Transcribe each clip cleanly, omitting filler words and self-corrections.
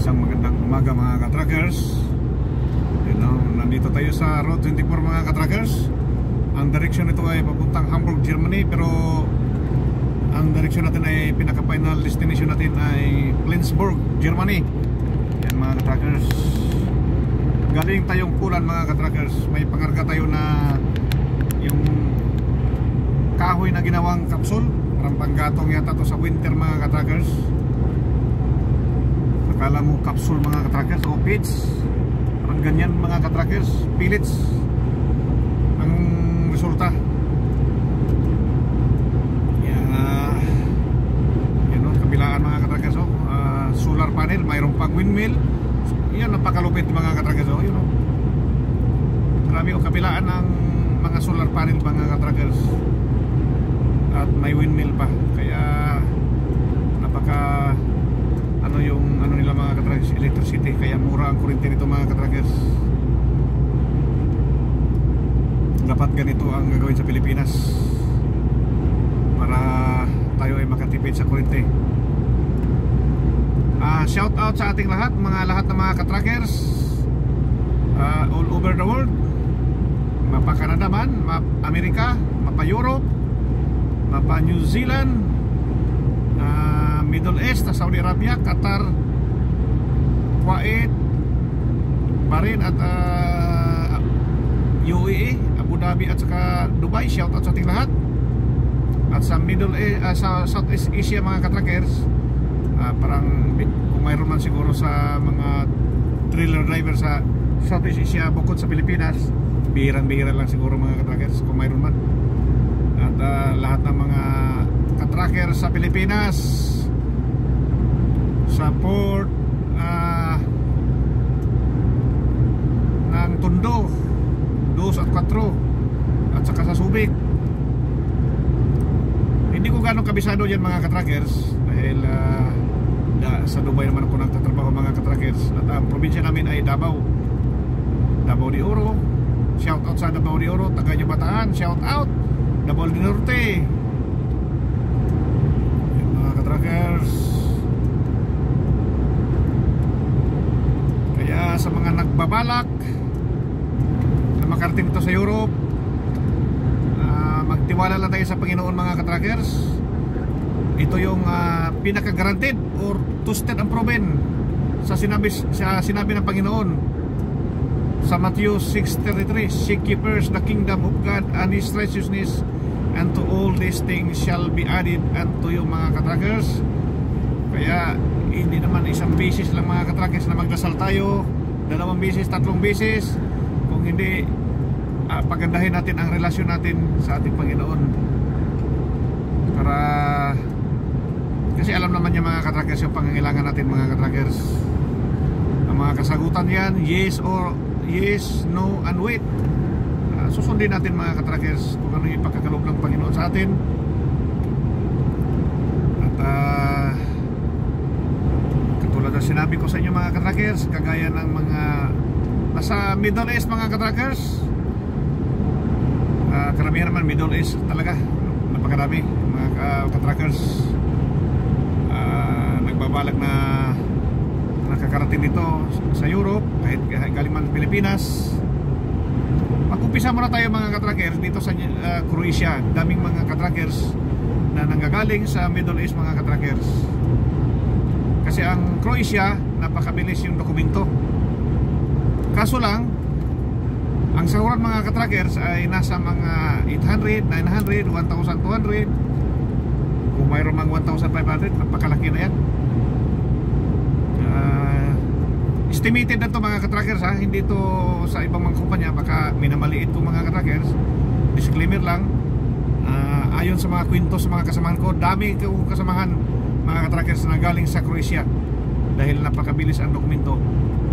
Isang magandang umaga mga ka-trackers. Nandito tayo sa Road 24 mga ka-trackers. Ang direksyon nito ay papuntang Hamburg, Germany. Pero ang direksyon natin ay pinaka-final destination natin ay Flensburg, Germany. Yan mga ka-trackers. Galing tayong Pulan mga ka-trackers. May pangarga tayo na yung kahoy na ginawang kapsul. Parang panggatong yata to sa winter mga ka-trackers. Akala mo kapsul mga ka-trackers o pits. Parang ganyan mga ka-trackers, pellets ang resulta. Yan o, kabilaan mga ka-trackers o. Solar panel, mayroong pang windmill. Yan, napakalupit mga ka-trackers o. Yun o, grabe o, kabilaan ng mga solar panel mga ka-trackers. At may windmill pa. Kaya napaka yung nila mga ka-trackers, electricity. Kaya mura ang kuryente nito mga ka-trackers. Dapat ganito ang gagawin sa Pilipinas para tayo ay makatipid sa kuryente. Shout out sa ating lahat ng mga ka-trackers all over the world. Mapa Canada man, mapa Amerika, mapa Europe, mapa New Zealand, Middle East, Saudi Arabia, Qatar, Kuwait, Bahrain at UAE, Abu Dhabi at saka Dubai. Shout out sa ating lahat. At sa Middle East, sa Southeast Asia mga ka-trackers, parang kung mayroon man siguro sa mga trailer driver sa Southeast Asia bukod sa Pilipinas, bihirang-bihira lang siguro mga ka-trackers kung mayroon man. At lahat ng mga ka-trackers sa Pilipinas, sa port ng Tondo 2 at 4 at saka sa Subic. Hindi ko gano'ng kabisado yan mga ka-trackers dahil sa Dubai naman ako nagtatrabaho mga ka-trackers. At ang probinsya namin ay Davao de Oro. Shout out sa Davao de Oro, Taganya Bataan. Shout out Davao del Norte. Yan, mga ka-trackers. Sa mga nagbabalak na makarating ito sa Europe, magtiwala lang tayo sa Panginoon mga ka-trackers. Ito yung pinaka-guaranteed or trusted and proven sa sinabi ng Panginoon sa Matthew 6:33, "Seek ye first the kingdom of God and His righteousness, and to all these things shall be added unto you," mga ka-trackers. Kaya hindi naman isang beses lang mga ka-trackers na magdasal tayo, 2 beses, 3 beses. Kung hindi, pagandahin natin ang relasyon natin sa ating Panginoon. Para kasi alam naman niya mga ka-trackers yung pangangailangan natin mga ka-trackers. Ang mga kasagutan yan, yes or yes, no, and wait. Susundin natin mga ka-trackers kung ano yung pagkakaloob ng Panginoon sa atin. At katulad na sinabi ko sa inyo mga ka-trackers, kagaya ng mga nasa Middle East mga ka-trackers, karamihan naman Middle East talaga, napakarami mga ka-trackers nagbabalak na nakakarating dito sa Europe, kahit galing man Pilipinas. Mag-umpisa muna tayo mga ka-trackers dito sa Croatia. Daming mga ka-trackers na nanggagaling sa Middle East mga ka-trackers. Kasi ang Croatia, napakabilis yung dokumento. Kaso lang, ang sahuran mga ka-trackers ay nasa mga 800, 900, 1,200. Kung mayroon mang 1,500, napakalaki na yan. Estimated na to mga ka-trackers ha. Hindi to sa ibang mga kumpanya, baka minamaliit ko mga ka-trackers. Disclaimer lang, ayon sa mga kwento sa mga kasamahan ko, dami kong kasamahan mga ka-trackers na galing sa Croatia dahil napakabilis ang dokumento.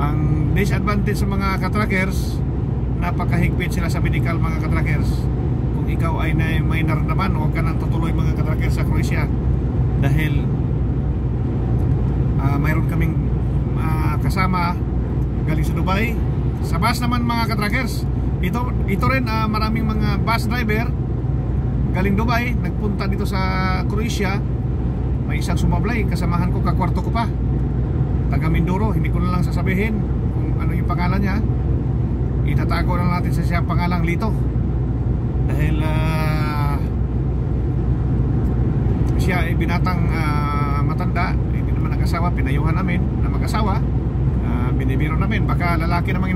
Ang disadvantage sa mga ka-trackers, napakahigpit sila sa medical mga ka-trackers. Kung ikaw ay may naramdaman, huwag ka nang tutuloy mga ka-trackers sa Croatia dahil mayroon kaming kasama galing sa Dubai. Sa bus naman mga ka-trackers, ito rin maraming mga bus driver galing Dubai nagpunta dito sa Croatia. May isang sumablay, kasamahan ko, kakwarto ko pa, taga Mindoro. Hindi ko na lang sasabihin kung ano yung pangalan niya. Itatago lang natin sa siyang pangalang Lito. Dahil siya ay binatang matanda, hindi naman nag-asawa. Pinayuhan namin na mag-asawa. Binibiro namin, baka lalaki namang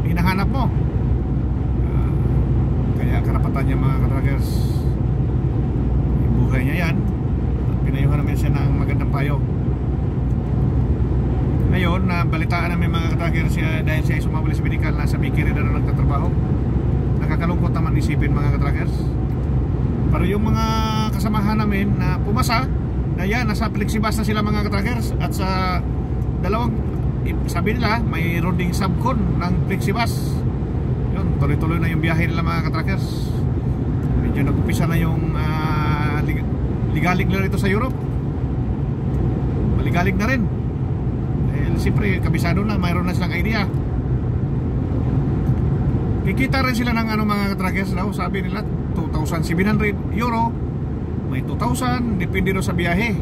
hinahanap mo. Kaya karapatan niya mga katrackers, yung buhay niya yan. Pinayuhan namin siya ng magandang payo. Ngayon, balitaan namin mga katrackers siya, dahil siya ay sumabali sa medical, nasa Bikini na nagtatrabaho. Nakakalungkot naman isipin mga katrackers. Pero yung mga kasamahan namin na pumasa, na yan, nasa Plexibus na sila mga katrackers. At sa dalawang, sabi nila, mayroon ding subcon ng Plexibus. Yun, tuloy-tuloy na yung biyahe nila mga katrackers. Medyo nag-upisa na yung ligalig na rito sa Europe. Maligalig na rin. Dahil siyempre, kabisado na, mayroon na silang idea. Kikita rin sila ng mga katrackers daw. Sabi nila 2,700 euro, may 2,000, depende doon sa biyahe.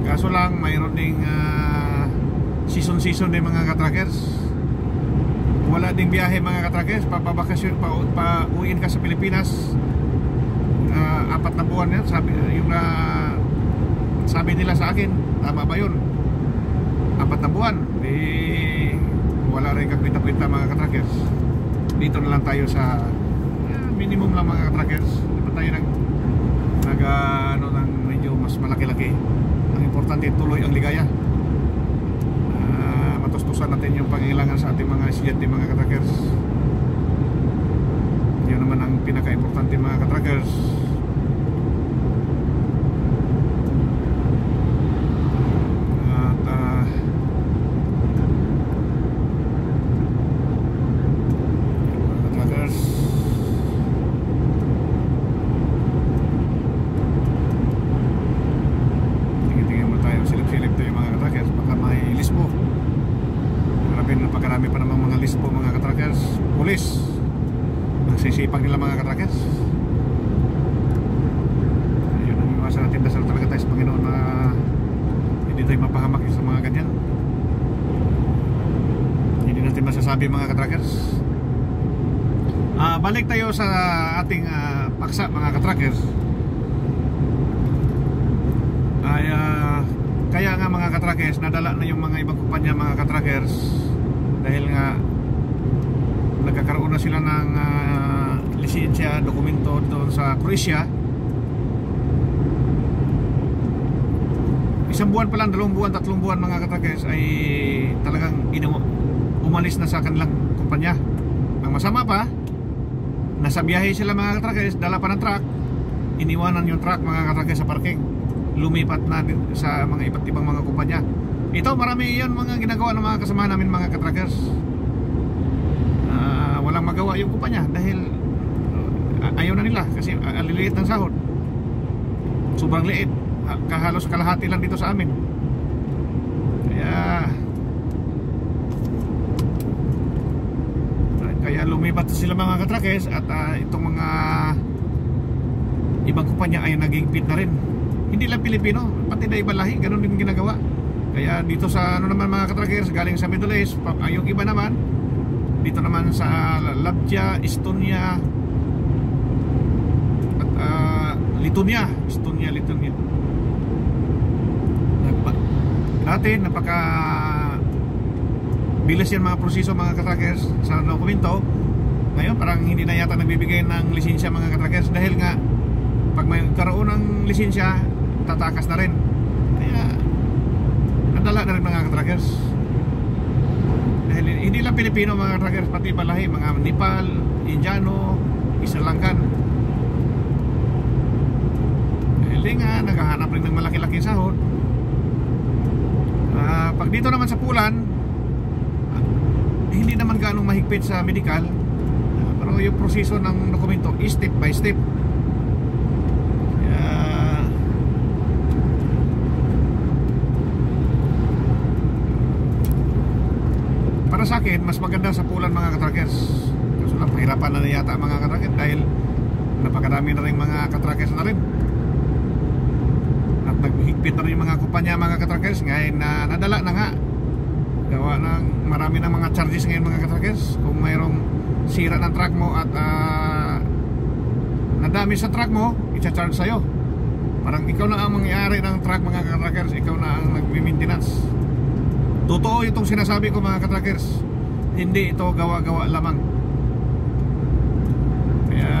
Kaso lang mayroon ding season din mga katrackers. Wala ding biyahe mga katrackers. Papabakasyon, pauwiin ka sa Pilipinas, 4 na buwan yan. Sabi nila sa akin, tama ba yun? 4 na buwan, wala rin kakwenta-kwenta mga katrackers. Dito na lang tayo sa minimum lang mga katrackers. Di ba tayo ng medyo mas malaki-laki. Ang importante, tuloy ang ligaya. Matustusan natin yung pangailangan sa ating mga estudyante mga katrackers. Yun naman ang pinaka-importante mga katrackers. Napakarami pa namang mga list po mga katrackers. Pulis, nagsisipag nila mga katrackers. Yun ang iwasan natin. Dasal talaga tayo sa Panginoon na hindi tayo mapahamak sa mga ganyan. Hindi natin masasabi mga katrackers. Balik tayo sa ating paksa mga katrackers. Kaya nga mga katrackers, nadala na yung mga ibang kumpanya mga katrackers. Dahil nga nagkakaroon na sila ng lisensya, dokumento doon sa Croatia. 1 buwan pa lang, 2 buwan, 3 buwan mga katrackers ay talagang umalis na sa kanilang kumpanya. Ang masama pa, nasa biyahe sila mga katrackers, dala pa ng truck, iniwanan yung truck mga katrackers sa parking, lumipat na sa mga iba't ibang mga kumpanya. Ito, marami yun mga ginagawa ng mga kasama namin mga katrackers. Walang magawa yung kumpanya dahil ayaw na nila kasi aliliit ng sahod. Sobrang liit, halos kalahati lang dito sa amin. Kaya lumipat sila mga katrackers. At itong mga ibang kumpanya ay naging pit na rin. Hindi lang Pilipino, pati na ibang lahi, ganun din ginagawa. Kaya dito sa naman mga katrackers, galing sa Middle East, yung iba naman dito naman sa Latvia, Estonia at Lithuania. Dati napaka bilis yan mga proseso mga katrackers sa dokumento. Ngayon parang hindi na yata nagbibigay ng lisensya mga katrackers. Dahil nga pag may karoon ng lisensya, tatakas na rin. Kaya nadala na rin mga katrackers. Dahil hindi lang Pilipino mga katrackers, pati balahi, mga Nepal, Indiano, Sri Lankan. Dahil nga naghahanap rin ng malaki-laking sahod. Pag dito naman sa Pulan, hindi naman ganong mahigpit sa medical, pero yung proseso ng dokumento is step by step. Para sa akin, mas maganda sa Pulan mga katrackers. Kaso lang, pahirapan na yata mga katrackers dahil napakarami na rin mga katrackers na rin. At naghigpit na rin yung mga kumpanya mga katrackers ngayon na nadala na nga gawa ng marami ng mga charges ngayon mga katrackers. Kung mayroong sira ng truck mo at nadami sa truck mo, i-charge sa'yo. Parang ikaw na ang mangyari ng truck mga katrackers, ikaw na ang nag-maintenance. Totoo itong sinasabi ko mga katrackers, hindi ito gawa-gawa lamang. Kaya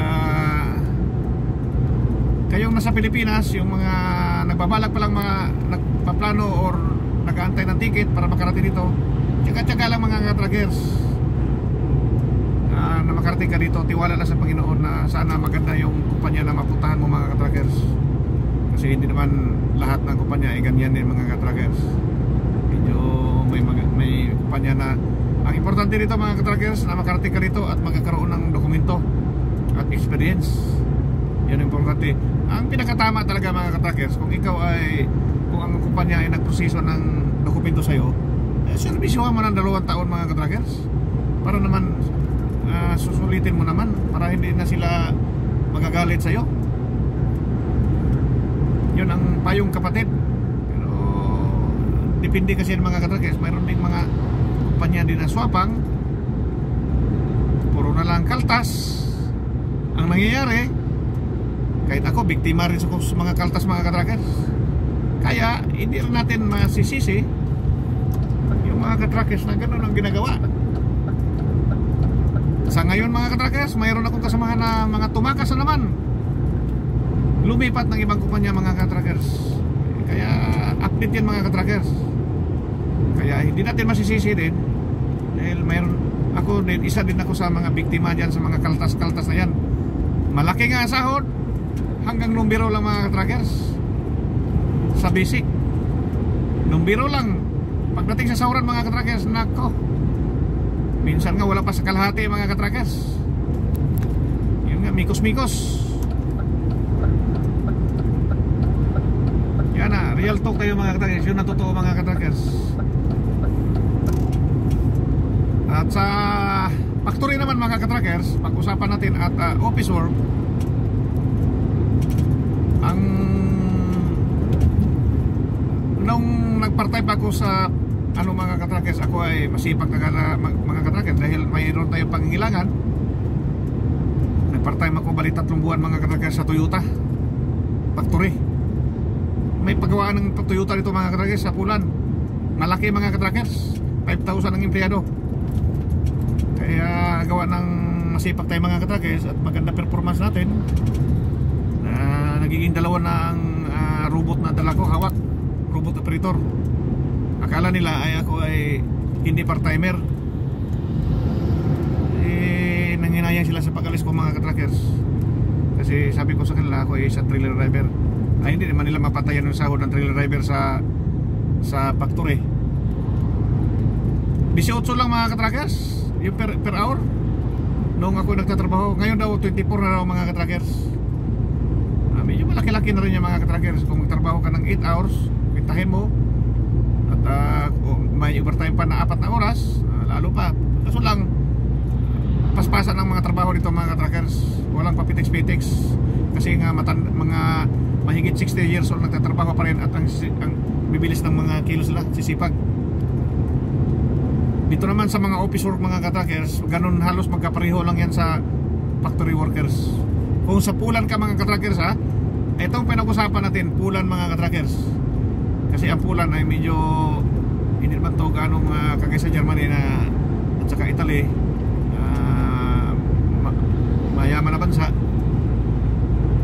kayong nasa Pilipinas, yung mga nagbabalak palang mga nagpaplano or nag-aantay ng ticket para makarating dito, tsaga-tsaga lang mga katrackers na makarating ka dito. Tiwala lang sa Panginoon na sana maganda yung kumpanya na mapuntahan mo mga katrackers, kasi hindi naman lahat ng kumpanya ay ganyan din mga katrackers. Medyo may kumpanya na ang importante dito mga katrackers na makarating ka dito at magkakaroon ng dokumento at experience. Yan ang importante. Ang pinakatama talaga mga katrackers, kung ang kumpanya ay nagproseso ng dokumento sa'yo, servisyohan mo ng 2 taon mga katrackers para naman susulitin mo naman, para hindi na sila magagalit sa'yo. Yun ang payong kapatid. Pero depende kasi ng mga katrackers. Mayroon din mga kumpanya din na swapang, puro na lang kaltas ang nangyayari. Kahit ako, biktima rin sa mga kaltas mga katrackers. Kaya hindi rin natin masisisi yung mga katrackers na gano'n ang ginagawa. Sa ngayon mga katrackers, mayroon akong kasamahan na mga tumakas na naman, lumipat ng ibang kumpanya mga katrackers. Kaya update yan mga katrackers. Kaya hindi natin masisisi din, dahil mayroon ako din, isa din ako sa mga biktima dyan sa mga kaltas-kaltas na yan. Malaki nga sahod, hanggang numbero lang mga katrackers. Sa basic numbero lang. Pagdating sa sahuran mga katrackers, nako, minsan nga wala pa sa kalahati mga katrackers. Yun nga, mikos-mikos. Yan na, real talk tayo mga katrackers. Yun na totoo mga katrackers. At sa factory naman mga katrackers, pag-usapan natin at office work, nung nag-part-time pa ako sa mga katrackers, ako ay masipag na mga katrackers dahil mayroon tayong pangangailangan. Nag-part-time ako bali 3 buwan mga katrackers sa Toyota factory. May paggawa ng Toyota dito mga katrackers sa Pulan. Malaki mga katrackers, 5,000 ang empleyado. Kaya gawa ng masipag tayo mga katrackers at maganda performance natin, nagiging 2 na ang robot na dala ko, hawak, robot operator. Akala nila ay ako ay hindi part-timer. Nanginayang sila sa pag-alis ko mga katrackers, kasi sabi ko sa kanila ako ay isang trailer driver. Ay hindi naman nila mapatayan yung sahod ng trailer driver sa factory. 18 lang mga katrackers yung per hour noong ako nagtatrabaho. Ngayon daw 24 na daw mga katrackers. Medyo malaki-laki na rin yung mga katrackers. Kung magtrabaho ka ng 8 hours, pintahin mo, at may overtime pa na 4 na oras, lalo pa. Kaso lang, paspasan ng mga trabaho dito mga katrackers. Walang papitix-pitix, kasi nga mga mahigit 60 years old nagtatrabaho pa rin, at ang bibilis ng mga kilos nila, sisipag. Dito naman sa mga office work mga katrackers, ganun halos magkapareho lang yan sa factory workers. Kung sa Pulan ka mga katrackers ha, itong pinag-usapan natin, Pulan mga katrackers. Kasi ang Pulan ay medyo hindi naman to ganong kagaya sa Germany at saka Italy, mayaman na bansa.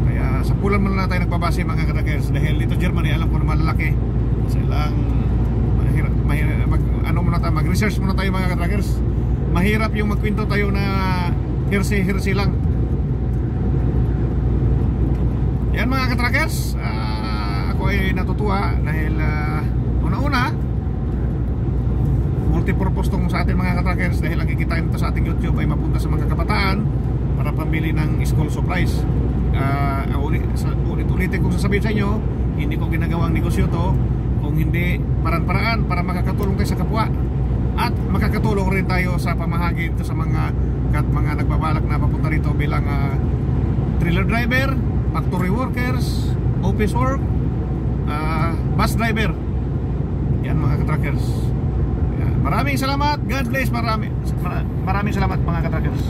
Kaya sa Pulan muna na tayo nagbabase mga katrackers, dahil dito Germany alam ko na malalaki. Silang mag-research muna tayo mga katrackers. Mahirap yung magkwento tayo na hirsi-hirsi lang. Yan mga katrackers, ako ay natutuwa dahil una-una multipurpose tong sa atin mga katrackers, dahil ang kikitain ito sa ating YouTube ay mapunta sa mga kabataan para pambili ng school supplies. Ulit-ulitin kong sasabihin sa inyo, hindi ko ginagawang negosyo to kung hindi paraan-paraan para makakatulong tayo sa kapwa, at makakatulong rin tayo sa pamahagi ito sa mga nagbabalak na papunta rito bilang trailer driver, factory workers, office work, bus driver. Yan mga katrackers. Maraming salamat. God bless. Maraming salamat mga katrackers.